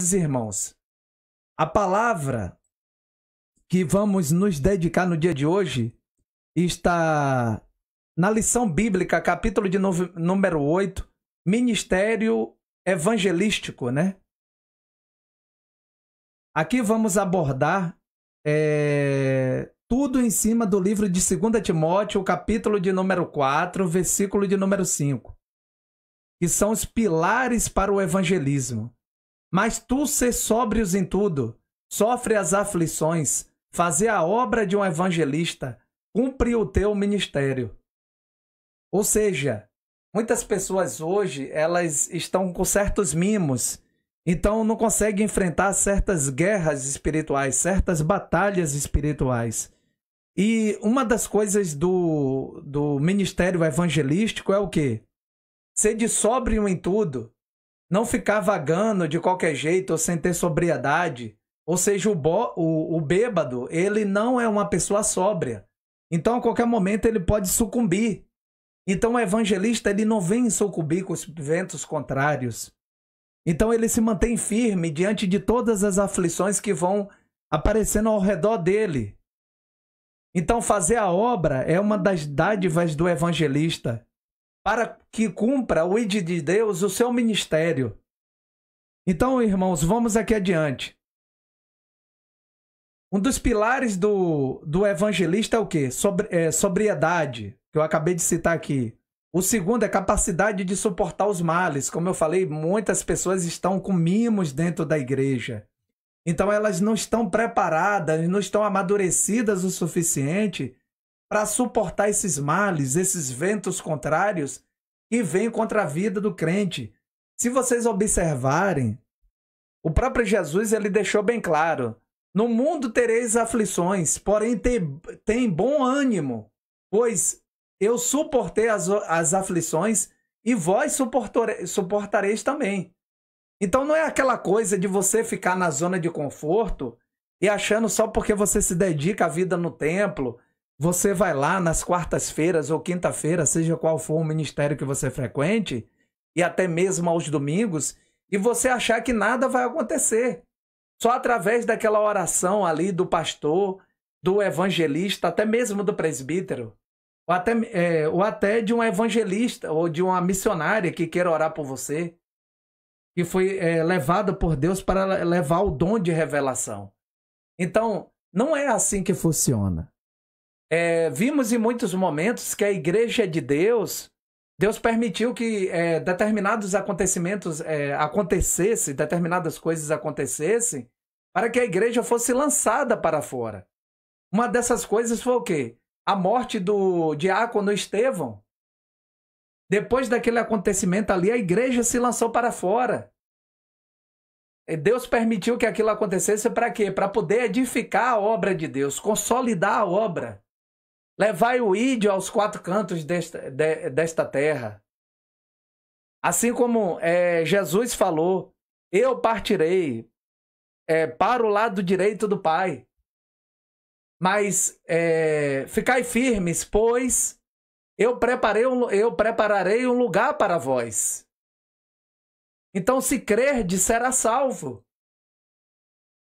Irmãos, a palavra que vamos nos dedicar no dia de hoje está na lição bíblica, capítulo de número 8, Ministério Evangelístico, né? Aqui vamos abordar tudo em cima do livro de 2 Timóteo, capítulo de número 4, versículo de número 5, que são os pilares para o evangelismo. Mas tu ser sóbrios em tudo, sofre as aflições, fazer a obra de um evangelista, cumpre o teu ministério. Ou seja, muitas pessoas hoje, elas estão com certos mimos, então não conseguem enfrentar certas guerras espirituais, certas batalhas espirituais. E uma das coisas do ministério evangelístico é o quê? Ser de sóbrio em tudo. Não ficar vagando de qualquer jeito ou sem ter sobriedade. Ou seja, o bêbado, ele não é uma pessoa sóbria. Então, a qualquer momento, ele pode sucumbir. Então, o evangelista, ele não vem sucumbir com os ventos contrários. Então, ele se mantém firme diante de todas as aflições que vão aparecendo ao redor dele. Então, fazer a obra é uma das dádivas do evangelista, para que cumpra o ID de Deus, o seu ministério. Então, irmãos, vamos aqui adiante. Um dos pilares do evangelista é o quê? Sobriedade, que eu acabei de citar aqui. O segundo é capacidade de suportar os males. Como eu falei, muitas pessoas estão com mimos dentro da igreja. Então, elas não estão preparadas, não estão amadurecidas o suficiente para suportar esses males, esses ventos contrários que vêm contra a vida do crente. Se vocês observarem, o próprio Jesus ele deixou bem claro: no mundo tereis aflições, porém tem bom ânimo, pois eu suportei as aflições e vós suportareis também. Então não é aquela coisa de você ficar na zona de conforto e achando só porque você se dedica à vida no templo, você vai lá nas quartas-feiras ou quinta-feira, seja qual for o ministério que você frequente, e até mesmo aos domingos, e você achar que nada vai acontecer. Só através daquela oração ali do pastor, do evangelista, até mesmo do presbítero, ou até de um evangelista ou de uma missionária que queira orar por você, que foi levada por Deus para levar o dom de revelação. Então, não é assim que funciona. Vimos em muitos momentos que a igreja de Deus permitiu que determinados acontecimentos acontecessem, determinadas coisas acontecessem, para que a igreja fosse lançada para fora. Uma dessas coisas foi o quê? A morte do diácono Estevão. Depois daquele acontecimento ali, a igreja se lançou para fora. Deus permitiu que aquilo acontecesse para quê? Para poder edificar a obra de Deus, consolidar a obra. Levai o ídio aos quatro cantos desta terra. Assim como Jesus falou, eu partirei para o lado direito do Pai. Mas ficai firmes, pois eu prepararei um lugar para vós. Então, se crerdes, será salvo.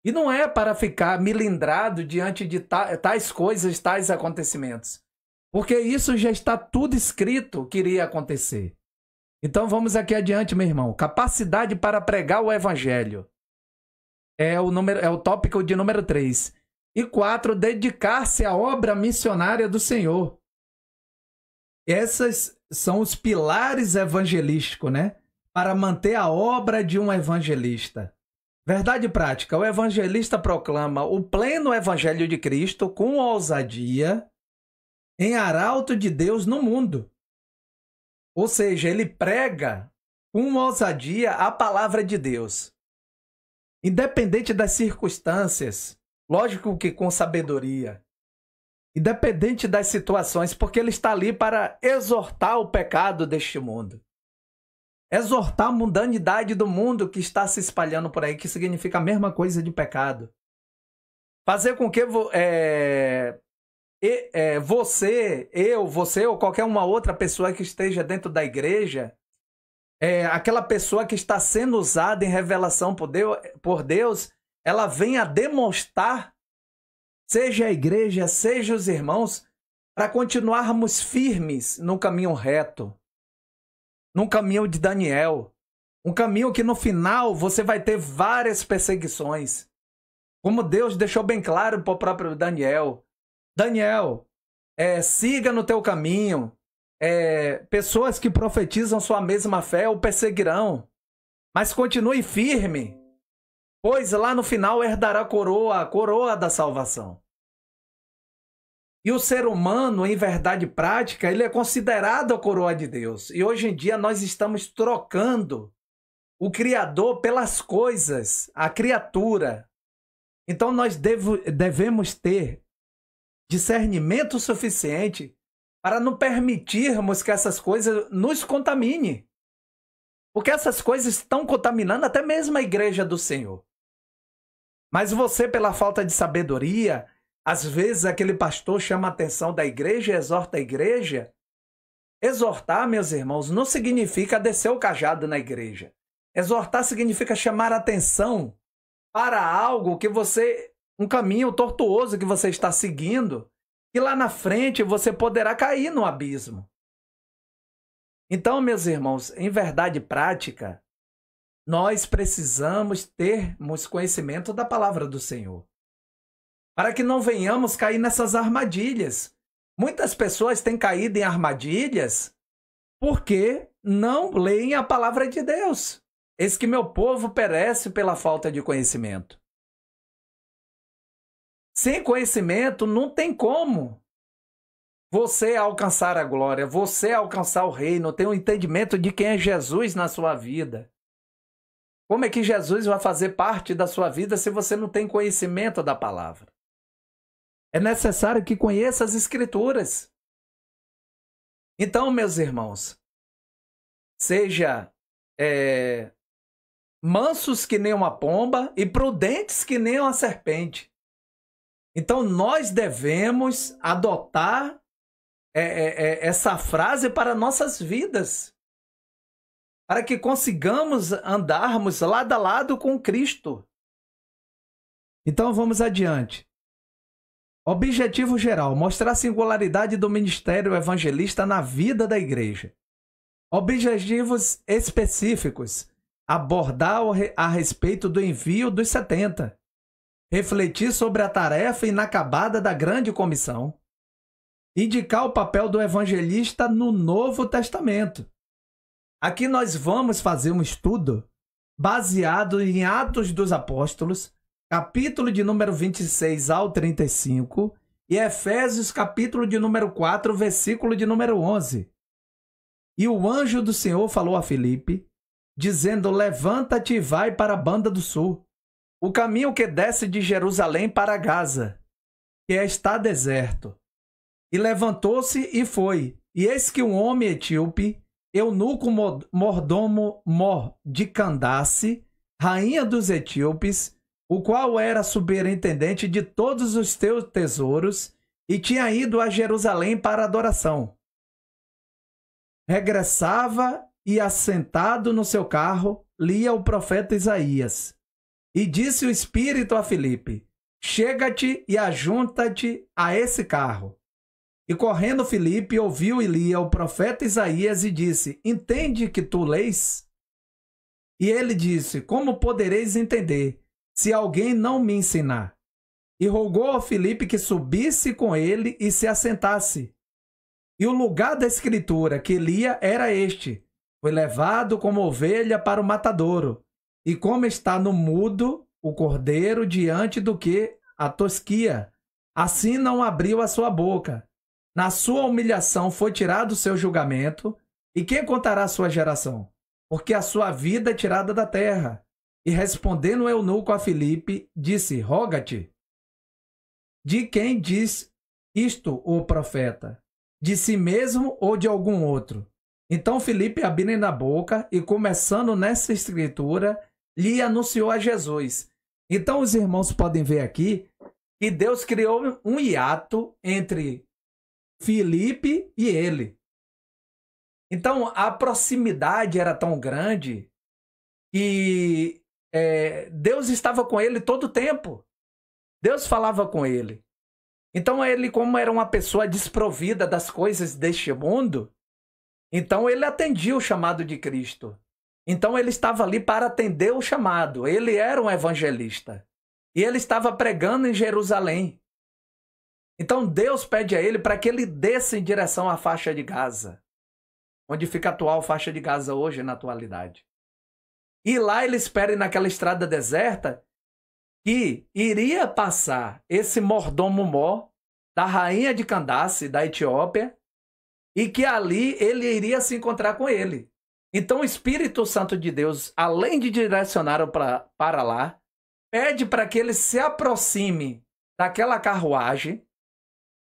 E não é para ficar milindrado diante de tais coisas, tais acontecimentos. Porque isso já está tudo escrito que iria acontecer. Então vamos aqui adiante, meu irmão. Capacidade para pregar o evangelho. É o tópico de número 3. E 4, dedicar-se à obra missionária do Senhor. Esses são os pilares evangelísticos, né? Para manter a obra de um evangelista. Verdade prática, o evangelista proclama o pleno evangelho de Cristo com ousadia em arauto de Deus no mundo. Ou seja, ele prega com ousadia a palavra de Deus. Independente das circunstâncias, lógico que com sabedoria. Independente das situações, porque ele está ali para exortar o pecado deste mundo. Exortar a mundanidade do mundo que está se espalhando por aí, que significa a mesma coisa de pecado. Fazer com que você ou qualquer uma outra pessoa que esteja dentro da igreja aquela pessoa que está sendo usada em revelação por Deus, ela vem a demonstrar, seja a igreja, seja os irmãos, para continuarmos firmes no caminho reto, no caminho de Daniel, um caminho que no final você vai ter várias perseguições. Como Deus deixou bem claro para o próprio Daniel. Daniel, siga no teu caminho. Pessoas que profetizam sua mesma fé o perseguirão. Mas continue firme, pois lá no final herdará a coroa da salvação. E o ser humano, em verdade prática, ele é considerado a coroa de Deus. E hoje em dia nós estamos trocando o Criador pelas coisas, a criatura. Então nós devemos ter discernimento suficiente para não permitirmos que essas coisas nos contaminem. Porque essas coisas estão contaminando até mesmo a igreja do Senhor. Mas você, pela falta de sabedoria, às vezes aquele pastor chama a atenção da igreja e exorta a igreja. Exortar, meus irmãos, não significa descer o cajado na igreja. Exortar significa chamar a atenção para algo que um caminho tortuoso que você está seguindo, que lá na frente você poderá cair no abismo. Então, meus irmãos, em verdade prática, nós precisamos termos conhecimento da palavra do Senhor, para que não venhamos cair nessas armadilhas. Muitas pessoas têm caído em armadilhas porque não leem a palavra de Deus. Eis que meu povo perece pela falta de conhecimento. Sem conhecimento não tem como você alcançar a glória, você alcançar o reino, ter um entendimento de quem é Jesus na sua vida. Como é que Jesus vai fazer parte da sua vida se você não tem conhecimento da palavra? É necessário que conheça as Escrituras. Então, meus irmãos, seja mansos que nem uma pomba e prudentes que nem uma serpente. Então, nós devemos adotar essa frase para nossas vidas, para que consigamos andarmos lado a lado com Cristo. Então, vamos adiante. Objetivo geral: mostrar a singularidade do ministério evangelista na vida da igreja. Objetivos específicos: abordar a respeito do envio dos 70. Refletir sobre a tarefa inacabada da grande comissão. Indicar o papel do evangelista no Novo Testamento. Aqui nós vamos fazer um estudo baseado em Atos dos Apóstolos, capítulo de número 26 ao 35, e Efésios, capítulo de número 4, versículo de número 11. E o anjo do Senhor falou a Filipe, dizendo: levanta-te e vai para a banda do sul, o caminho que desce de Jerusalém para Gaza, que está deserto. E levantou-se e foi. E eis que um homem etíope, eunuco mordomo de Candace, rainha dos etíopes, o qual era superintendente de todos os teus tesouros, e tinha ido a Jerusalém para adoração. Regressava e, assentado no seu carro, lia o profeta Isaías. E disse o Espírito a Filipe: chega-te e ajunta-te a esse carro. E correndo Filipe ouviu e lia o profeta Isaías e disse: entende que tu lês? E ele disse: como podereis entender, se alguém não me ensinar? E rogou a Filipe que subisse com ele e se assentasse. E o lugar da escritura que lia era este: foi levado como ovelha para o matadouro, e como está no mudo o cordeiro diante do que a tosquia, assim não abriu a sua boca. Na sua humilhação foi tirado o seu julgamento, e quem contará a sua geração? Porque a sua vida é tirada da terra. E respondendo o eunuco a Filipe, disse: roga-te. De quem diz isto o profeta? De si mesmo ou de algum outro? Então Filipe, abrindo a boca e começando nessa escritura, lhe anunciou a Jesus. Então os irmãos podem ver aqui que Deus criou um hiato entre Filipe e ele. Então, a proximidade era tão grande que Deus estava com ele todo o tempo. Deus falava com ele. Então, ele, como era uma pessoa desprovida das coisas deste mundo, então ele atendia o chamado de Cristo. Então, ele estava ali para atender o chamado. Ele era um evangelista. E ele estava pregando em Jerusalém. Então, Deus pede a ele para que ele desça em direção à faixa de Gaza, onde fica a atual faixa de Gaza hoje, na atualidade. E lá ele espera naquela estrada deserta que iria passar esse mordomo Mó da rainha de Candace, da Etiópia, e que ali ele iria se encontrar com ele. Então o Espírito Santo de Deus, além de direcionar para lá, pede para que ele se aproxime daquela carruagem.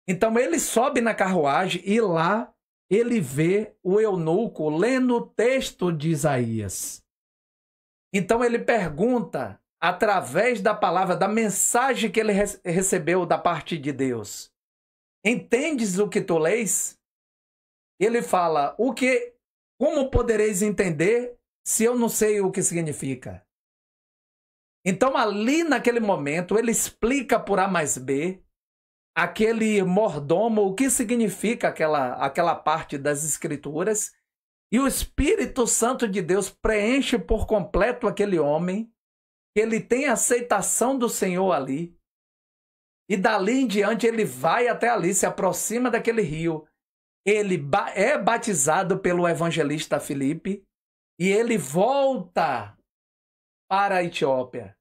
Então ele sobe na carruagem e lá ele vê o eunuco lendo o texto de Isaías. Então ele pergunta, através da palavra, da mensagem que ele recebeu da parte de Deus: entendes o que tu lês? Ele fala: como podereis entender se eu não sei o que significa? Então ali naquele momento ele explica por A mais B, aquele mordomo, o que significa aquela parte das Escrituras, e o Espírito Santo de Deus preenche por completo aquele homem, que ele tem aceitação do Senhor ali, e dali em diante ele vai até ali, se aproxima daquele rio, ele é batizado pelo evangelista Filipe, e ele volta para a Etiópia,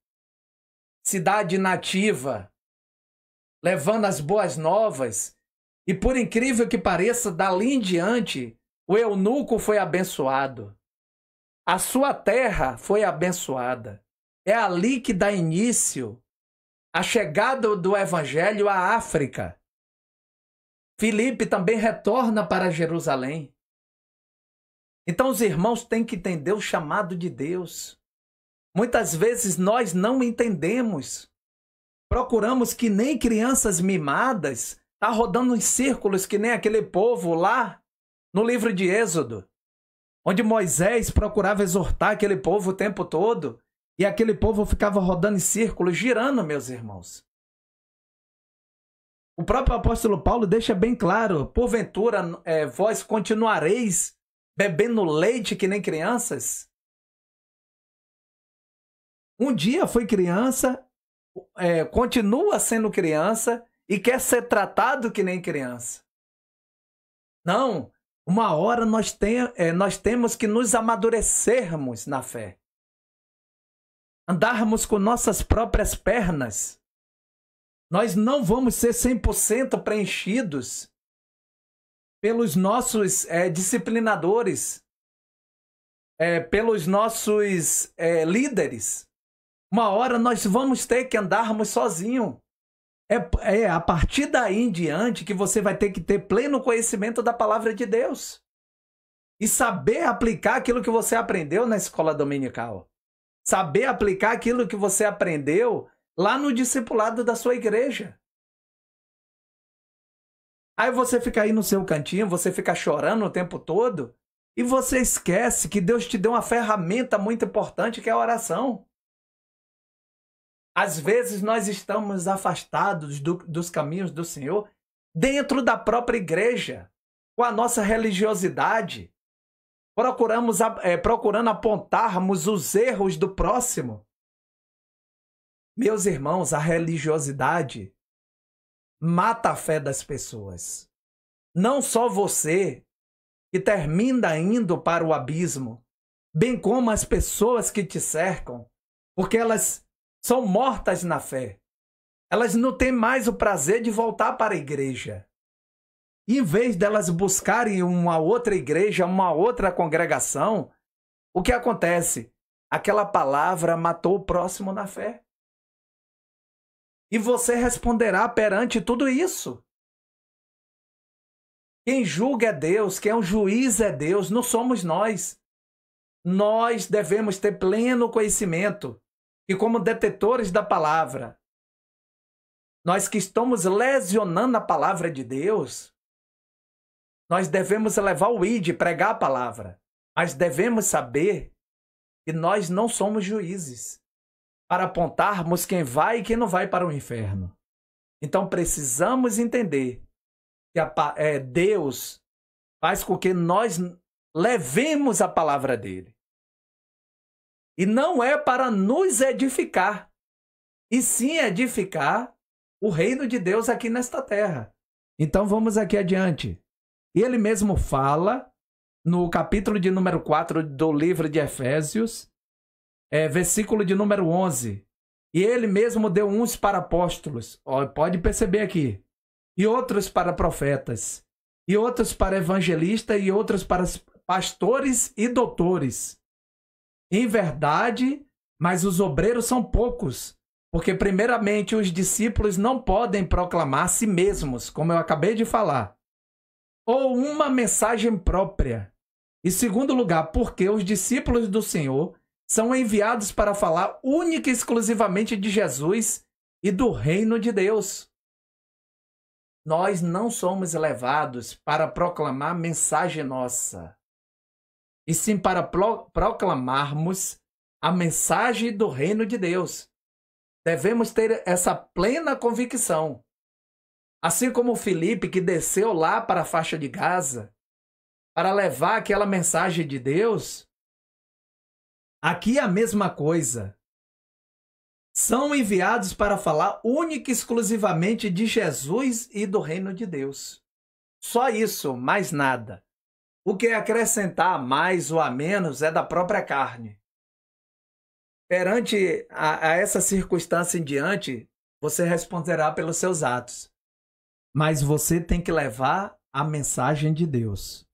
cidade nativa, levando as boas novas, e por incrível que pareça, dali em diante, o eunuco foi abençoado. A sua terra foi abençoada. É ali que dá início a chegada do evangelho à África. Filipe também retorna para Jerusalém. Então os irmãos têm que entender o chamado de Deus. Muitas vezes nós não entendemos. Procuramos que nem crianças mimadas, tá rodando em círculos que nem aquele povo lá no livro de Êxodo, onde Moisés procurava exortar aquele povo o tempo todo, e aquele povo ficava rodando em círculos, girando, meus irmãos. O próprio apóstolo Paulo deixa bem claro: porventura vós continuareis bebendo leite que nem crianças? Um dia foi criança, continua sendo criança e quer ser tratado que nem criança. Não, uma hora nós temos que nos amadurecermos na fé. Andarmos com nossas próprias pernas. Nós não vamos ser 100% preenchidos pelos nossos disciplinadores, pelos nossos líderes. Uma hora nós vamos ter que andarmos sozinhos. É a partir daí em diante que você vai ter que ter pleno conhecimento da palavra de Deus. E saber aplicar aquilo que você aprendeu na escola dominical. Saber aplicar aquilo que você aprendeu lá no discipulado da sua igreja. Aí você fica aí no seu cantinho, você fica chorando o tempo todo, e você esquece que Deus te deu uma ferramenta muito importante, que é a oração. Às vezes nós estamos afastados dos caminhos do Senhor dentro da própria igreja, com a nossa religiosidade, procurando apontarmos os erros do próximo. Meus irmãos, a religiosidade mata a fé das pessoas. Não só você, que termina indo para o abismo, bem como as pessoas que te cercam, porque elas são mortas na fé. Elas não têm mais o prazer de voltar para a igreja. Em vez delas buscarem uma outra igreja, uma outra congregação, o que acontece? Aquela palavra matou o próximo na fé. E você responderá perante tudo isso. Quem julga é Deus, quem é o juiz é Deus, não somos nós. Nós devemos ter pleno conhecimento e, como detetores da palavra, nós que estamos lesionando a palavra de Deus, Nós devemos levar o ID, pregar a palavra. Mas devemos saber que nós não somos juízes para apontarmos quem vai e quem não vai para o inferno. Então precisamos entender que Deus faz com que nós levemos a palavra dele. E não é para nos edificar, e sim edificar o reino de Deus aqui nesta terra. Então vamos aqui adiante. E ele mesmo fala no capítulo de número 4 do livro de Efésios, versículo de número 11. E ele mesmo deu uns para apóstolos, pode perceber aqui, e outros para profetas, e outros para evangelistas, e outros para pastores e doutores. Em verdade, mas os obreiros são poucos, porque primeiramente os discípulos não podem proclamar a si mesmos, como eu acabei de falar, ou uma mensagem própria. E segundo lugar, porque os discípulos do Senhor são enviados para falar única e exclusivamente de Jesus e do reino de Deus. Nós não somos levados para proclamar mensagem nossa, e sim para proclamarmos a mensagem do reino de Deus. Devemos ter essa plena convicção. Assim como Filipe, que desceu lá para a faixa de Gaza, para levar aquela mensagem de Deus, aqui é a mesma coisa. São enviados para falar única e exclusivamente de Jesus e do reino de Deus. Só isso, mais nada. O que acrescentar a mais ou a menos é da própria carne. Perante a essa circunstância em diante, você responderá pelos seus atos. Mas você tem que levar a mensagem de Deus.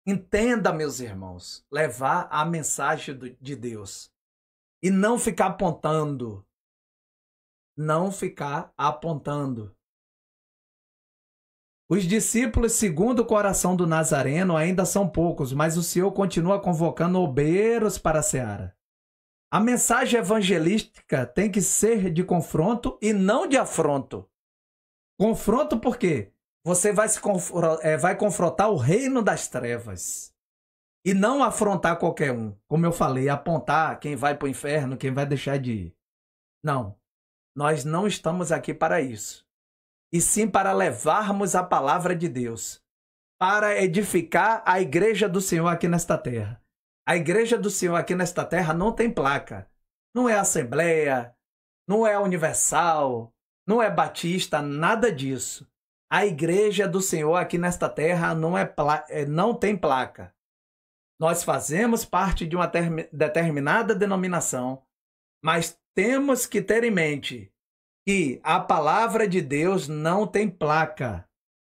Entenda, meus irmãos, levar a mensagem de Deus. E não ficar apontando. Não ficar apontando. Os discípulos, segundo o coração do Nazareno, ainda são poucos, mas o Senhor continua convocando obreiros para a seara. A mensagem evangelística tem que ser de confronto e não de afronto. Confronto por quê? Você vai confrontar o reino das trevas. E não afrontar qualquer um. Como eu falei, apontar quem vai para o inferno, quem vai deixar de ir. Não. Nós não estamos aqui para isso. E sim para levarmos a palavra de Deus. Para edificar a igreja do Senhor aqui nesta terra. A igreja do Senhor aqui nesta terra não tem placa. Não é Assembleia, não é Universal, não é Batista, nada disso. A igreja do Senhor aqui nesta terra não tem placa. Nós fazemos parte de uma determinada denominação, mas temos que ter em mente que a palavra de Deus não tem placa.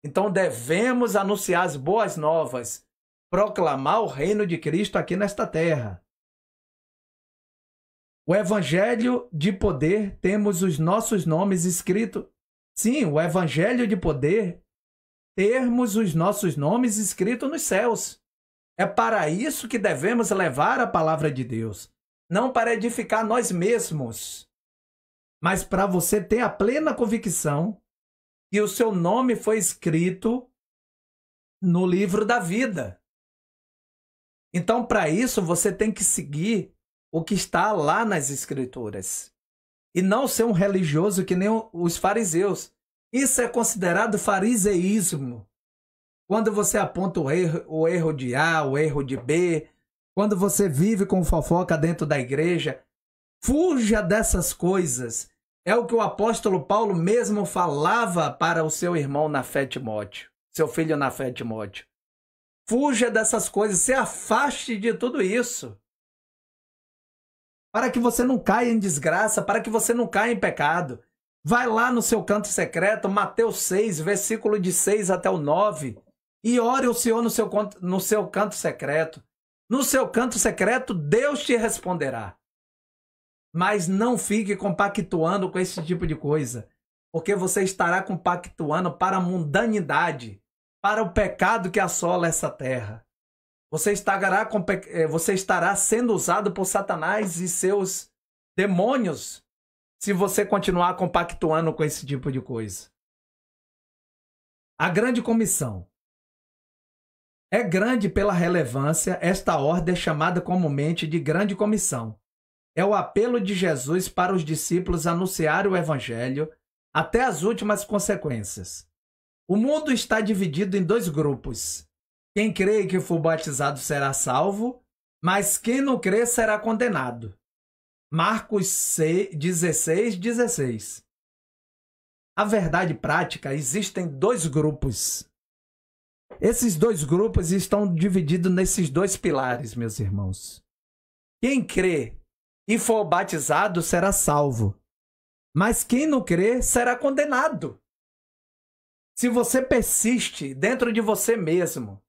Então devemos anunciar as boas novas, proclamar o reino de Cristo aqui nesta terra. O evangelho de poder, temos os nossos nomes escritos. Sim, o evangelho de poder, termos os nossos nomes escritos nos céus. É para isso que devemos levar a palavra de Deus. Não para edificar nós mesmos, mas para você ter a plena convicção que o seu nome foi escrito no livro da vida. Então, para isso, você tem que seguir o que está lá nas Escrituras. E não ser um religioso que nem os fariseus. Isso é considerado fariseísmo. Quando você aponta o erro de A, o erro de B, quando você vive com fofoca dentro da igreja, fuja dessas coisas. É o que o apóstolo Paulo mesmo falava para o seu irmão na fé Timóteo, seu filho na fé Timóteo. Fuja dessas coisas, se afaste de tudo isso. Para que você não caia em desgraça, para que você não caia em pecado. Vai lá no seu canto secreto, Mateus 6, versículo de 6 até o 9, e ore o Senhor no seu canto secreto. No seu canto secreto, Deus te responderá. Mas não fique compactuando com esse tipo de coisa, porque você estará compactuando para a mundanidade, para o pecado que assola essa terra. Você estará sendo usado por Satanás e seus demônios se você continuar compactuando com esse tipo de coisa. A grande comissão. É grande pela relevância, esta ordem é chamada comumente de Grande Comissão. É o apelo de Jesus para os discípulos anunciarem o Evangelho até as últimas consequências. O mundo está dividido em dois grupos. Quem crê que for batizado será salvo, mas quem não crê será condenado. Marcos 16:16. A verdade prática, existem dois grupos. Esses dois grupos estão divididos nesses dois pilares, meus irmãos. Quem crê e for batizado será salvo, mas quem não crê será condenado. Se você persiste dentro de você mesmo,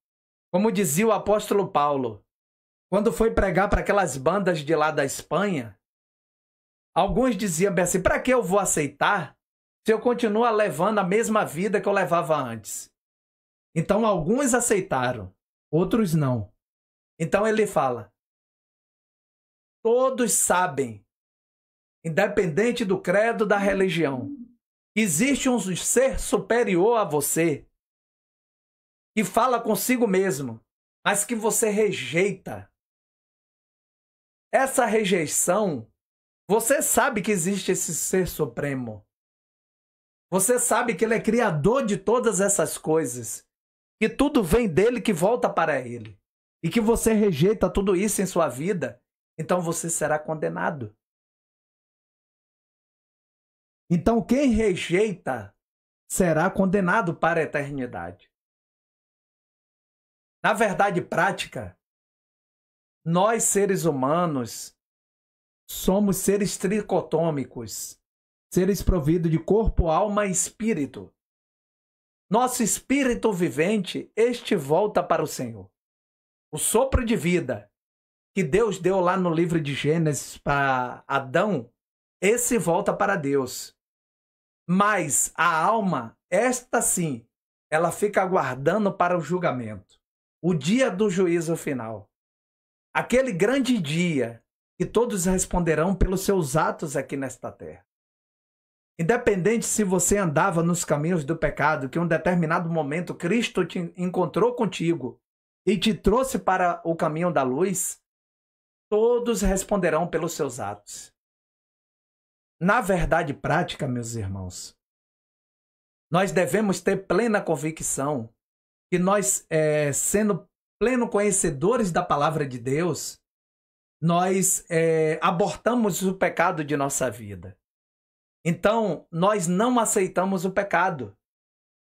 como dizia o apóstolo Paulo, quando foi pregar para aquelas bandas de lá da Espanha, alguns diziam bem assim, para que eu vou aceitar se eu continuo levando a mesma vida que eu levava antes? Então alguns aceitaram, outros não. Então ele fala, todos sabem, independente do credo da religião, existe um ser superior a você que fala consigo mesmo, mas que você rejeita. Essa rejeição, você sabe que existe esse ser supremo. Você sabe que ele é criador de todas essas coisas, que tudo vem dele, que volta para ele, e que você rejeita tudo isso em sua vida, então você será condenado. Então quem rejeita será condenado para a eternidade. Na verdade prática, nós seres humanos somos seres tricotômicos, seres providos de corpo, alma e espírito. Nosso espírito vivente, este volta para o Senhor. O sopro de vida que Deus deu lá no livro de Gênesis para Adão, esse volta para Deus. Mas a alma, esta sim, ela fica aguardando para o julgamento. O dia do juízo final. Aquele grande dia que todos responderão pelos seus atos aqui nesta terra. Independente se você andava nos caminhos do pecado, que em um determinado momento Cristo te encontrou contigo e te trouxe para o caminho da luz, todos responderão pelos seus atos. Na verdade prática, meus irmãos, nós devemos ter plena convicção que nós, sendo pleno conhecedores da palavra de Deus, nós abortamos o pecado de nossa vida. Então, nós não aceitamos o pecado.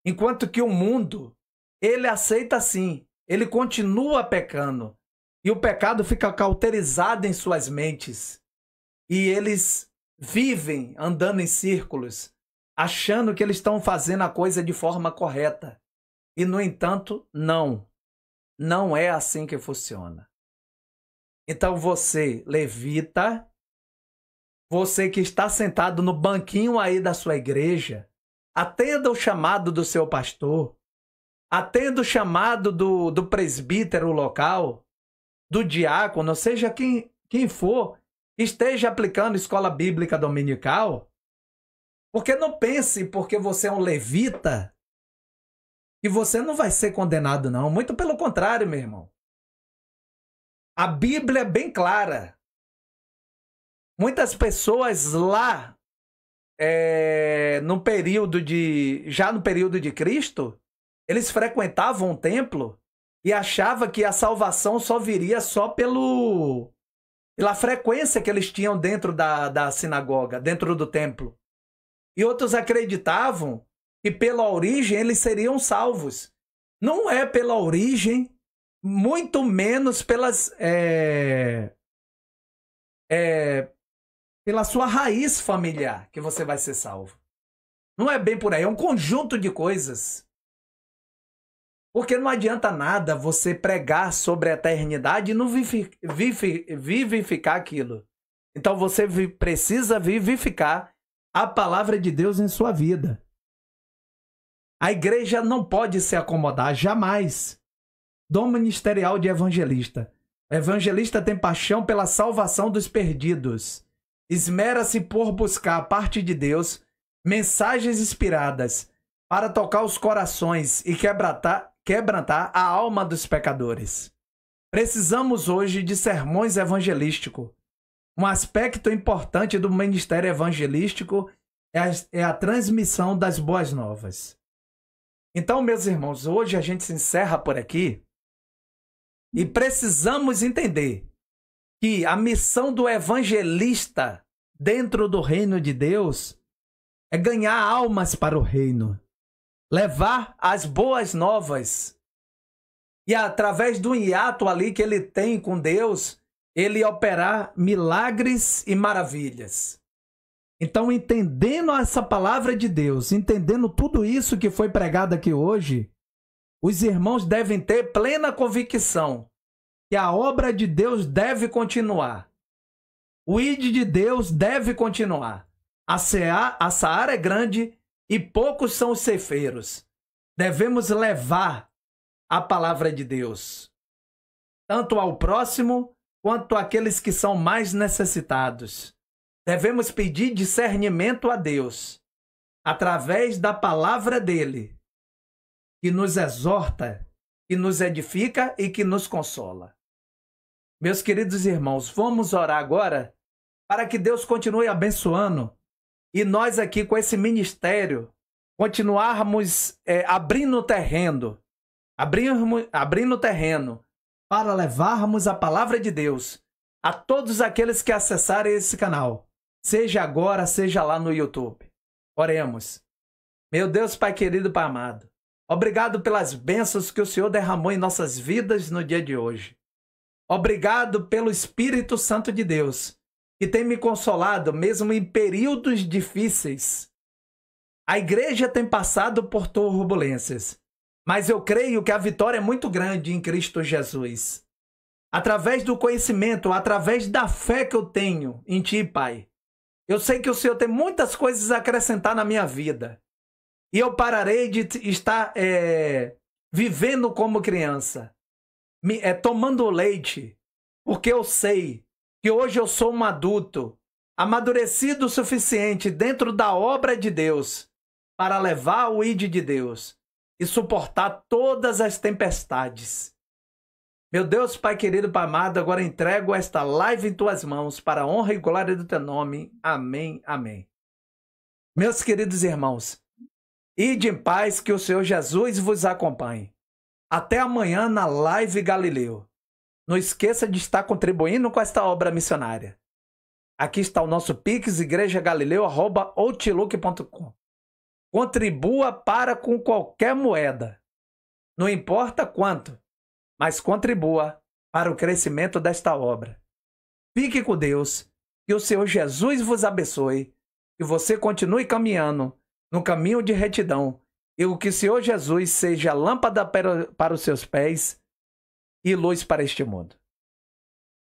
Enquanto que o mundo, ele aceita sim, ele continua pecando. E o pecado fica cauterizado em suas mentes. E eles vivem andando em círculos, achando que eles estão fazendo a coisa de forma correta. E, no entanto, não. Não é assim que funciona. Então você, levita, você que está sentado no banquinho aí da sua igreja, atenda o chamado do seu pastor, atenda o chamado do presbítero local, do diácono, seja quem for, esteja aplicando escola bíblica dominical, porque não pense porque você é um levita que você não vai ser condenado não, muito pelo contrário, meu irmão. A Bíblia é bem clara. Muitas pessoas lá, já no período de Cristo, eles frequentavam o templo e achavam que a salvação só viria só pela frequência que eles tinham dentro da sinagoga, dentro do templo. E outros acreditavam que pela origem eles seriam salvos. Não é pela origem, muito menos pela sua raiz familiar que você vai ser salvo. Não é bem por aí, é um conjunto de coisas. Porque não adianta nada você pregar sobre a eternidade e não vivificar aquilo. Então você precisa vivificar a palavra de Deus em sua vida. A igreja não pode se acomodar, jamais. Dom ministerial de evangelista. O evangelista tem paixão pela salvação dos perdidos. Esmera-se por buscar a parte de Deus mensagens inspiradas para tocar os corações e quebrantar a alma dos pecadores. Precisamos hoje de sermões evangelísticos. Um aspecto importante do ministério evangelístico é a transmissão das boas novas. Então, meus irmãos, hoje a gente se encerra por aqui e precisamos entender que a missão do evangelista dentro do reino de Deus é ganhar almas para o reino, levar as boas novas. E através do hiato ali que ele tem com Deus, ele operar milagres e maravilhas. Então, entendendo essa palavra de Deus, entendendo tudo isso que foi pregado aqui hoje, os irmãos devem ter plena convicção que a obra de Deus deve continuar. O ID de Deus deve continuar. A seara é grande e poucos são os ceifeiros. Devemos levar a palavra de Deus, tanto ao próximo quanto àqueles que são mais necessitados. Devemos pedir discernimento a Deus, através da palavra dele, que nos exorta, que nos edifica e que nos consola. Meus queridos irmãos, vamos orar agora para que Deus continue abençoando e nós aqui com esse ministério continuarmos abrindo o terreno para levarmos a palavra de Deus a todos aqueles que acessarem esse canal, seja agora, seja lá no YouTube. Oremos. Meu Deus, Pai querido, Pai amado, obrigado pelas bênçãos que o Senhor derramou em nossas vidas no dia de hoje. Obrigado pelo Espírito Santo de Deus, que tem me consolado mesmo em períodos difíceis. A igreja tem passado por turbulências, mas eu creio que a vitória é muito grande em Cristo Jesus. Através do conhecimento, através da fé que eu tenho em Ti, Pai, eu sei que o Senhor tem muitas coisas a acrescentar na minha vida. E eu pararei de estar vivendo como criança, tomando leite, porque eu sei que hoje eu sou um adulto, amadurecido o suficiente dentro da obra de Deus, para levar o ID de Deus e suportar todas as tempestades. Meu Deus, Pai querido, Pai amado, agora entrego esta live em Tuas mãos, para a honra e glória do Teu nome. Amém, amém. Meus queridos irmãos, ide em paz, que o Senhor Jesus vos acompanhe. Até amanhã na Live Galileu. Não esqueça de estar contribuindo com esta obra missionária. Aqui está o nosso Pix, igrejagalileu@outlook.com. Contribua com qualquer moeda. Não importa quanto, mas contribua para o crescimento desta obra. Fique com Deus, que o Senhor Jesus vos abençoe, que você continue caminhando no caminho de retidão, e que o Senhor Jesus seja lâmpada para os seus pés e luz para este mundo.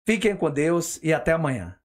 Fiquem com Deus e até amanhã.